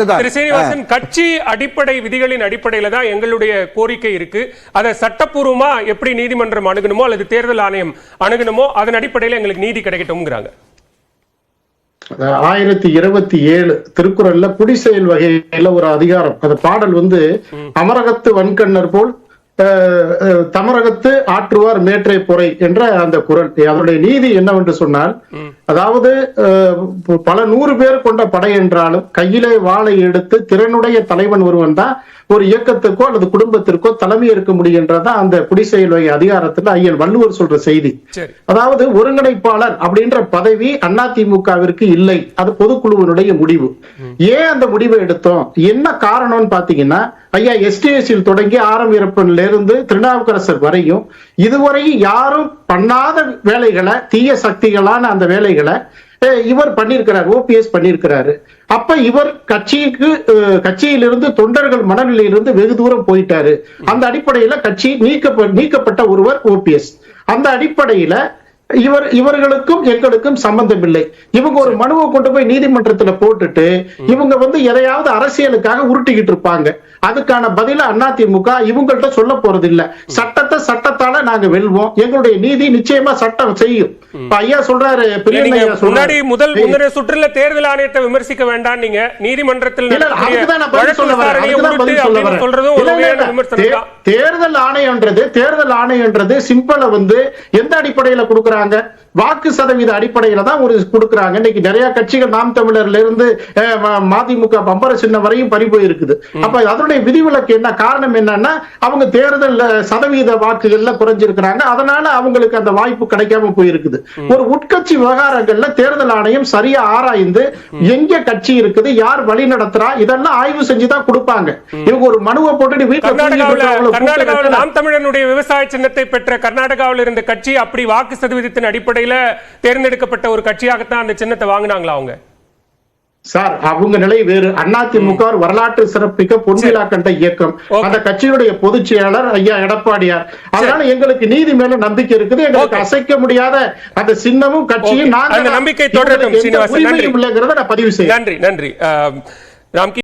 திரு சீனிவாசன், கட்சி அடிப்படை விதிகளின் அடிப்படையில தான் எங்களுடைய கோரிக்கை இருக்கு. அதை சட்டப்பூர்வமா எப்படி நீதிமன்றம் அணுகணுமோ அல்லது தேர்தல் ஆணையம் அணுகணுமோ அதன் அடிப்படையில் எங்களுக்கு நீதி கிடைக்கட்டும்ங்கிறாங்க. 1027 திருக்குறள்ல குடிசெயல் வகையில ஒரு அதிகாரம், அந்த பாடல் அமரகத்து வன்கண்ணர் போல் தமரகத்து ஆற்றுவார் மேற்றை பொறை என்ற அந்த குறள். அதனுடைய நீதி என்னவென்று சொன்னால், அதாவது பல 100 பேர் கொண்ட படை என்றாலும் கையிலே வாளை எடுத்து திறனுடைய தலைவன் ஒருவன் தான் ஒரு இயக்கத்துக்கோ அல்லது குடும்பத்திற்கோ தலைமை இருக்க முடியுன்றதான் அந்த குடிசெயல் வகை அதிகாரத்துல ஐயன் வள்ளுவர் சொல்ற செய்தி. அதாவது ஒருங்கிணைப்பாளர் அப்படின்ற பதவி அதிமுகவிற்கு இல்லை, அது பொதுக்குழுவினுடைய முடிவு. ஏன் அந்த முடிவை எடுத்தோம், என்ன காரணம்னு பாத்தீங்கன்னா, ஐயா எஸ்டிஎஸ்சியில் தொடங்கி ஆரம் வீரப்பன்ல இருந்து திருநாவுக்கரசர் வரையும் இதுவரை யாரும் பண்ணாத வேலைகளை, தீய சக்திகளான அந்த வேலைகளை இவர் பண்ணிருக்கிறார், ஓபிஎஸ் பண்ணிருக்கிறாரு. அப்ப இவர் கட்சியிலிருந்து தொண்டர்கள் மனநிலையிலிருந்து வெகு தூரம் போயிட்டாரு. அந்த அடிப்படையில கட்சி நீக்கப்பட்ட ஒருவர் ஓபிஎஸ். அந்த அடிப்படையில இவர்களுக்கும் எங்களுக்கும் சம்பந்தம் இல்லை. இவங்க ஒரு மனுவை கொண்டு போய் நீதிமன்றத்துல போட்டுட்டு இவங்க எதையாவது அரசியலுக்காக உருட்டிக்கிட்டு இருப்பாங்க. அதுக்கான பதில அதிமுக இவங்கள்ட்ட சொல்ல போறது இல்ல. சட்டத்தால நாங்க வெல்வோம், எங்களுடைய நீதி நிச்சயமா சட்டம் செய்யும். ஐயா சொல்றாரு, முன்னாடி முந்தைய சுற்றுல தேர்தல் ஆணையத்தை விமர்சிக்க வேண்டாம், நீங்க நீதிமன்றத்தில் தேர்தல் ஆணையன்றது சிம்பிளா எந்த அடிப்படையில கொடுக்கறாங்க, வாக்கு சதவீத அடிப்படையில தான் ஒரு கொடுக்கறாங்க. இன்னைக்கு நிறைய கட்சிகள் நாம் தமிழர்ல இருந்து மதிமுக பம்பர சின்ன வரையும் பறி போயிருக்குது. அப்ப அதனுடைய விதிவிலக்கு என்ன, காரணம் என்னன்னா, அவங்க தேர்தல் சதவீத வாக்குகள்ல குறைஞ்சிருக்கிறாங்க, அதனால அவங்களுக்கு அந்த வாய்ப்பு கிடைக்காம போயிருக்குது. ஒரு உட்கட்சி விவகாரங்கள்ல தேர்தல் ஆணையம் சரியா ஆராய்ந்து எங்க கட்சி இருக்குது, யார் வழி நடத்துறா, இதெல்லாம் ஆய்வு செஞ்சுதான் கொடுப்பாங்க. இவங்க ஒரு மனுவை போட்டு கர்நாடகாவில் நாம் தமிழனுடைய விவசாய சின்னத்தை பெற்ற கர்நாடகாவில் இருந்த கட்சி அப்படி வாக்கு சதவீதத்தின் அடிப்படையில தேர்ந்தெடுக்கப்பட்ட ஒரு கட்சியாகத்தான் அந்த சின்னத்தை வாங்கினாங்களா அவங்க? சார், அவங்க நிலை வேறு. அதிமுக வரலாற்று சிறப்பிக்க பொன்விழா கண்ட இயக்கம், அந்த கட்சியுடைய பொதுச் செயலாளர் ஐயா எடப்பாடியார். அதனால எங்களுக்கு நீதி மேல நம்பிக்கை இருக்குது. எங்களுக்கு அசைக்க முடியாத அந்த சின்னமும் கட்சியும் நாங்கள் நம்பிக்கை தொடரும். நான் பதிவு செய்ய. நன்றி.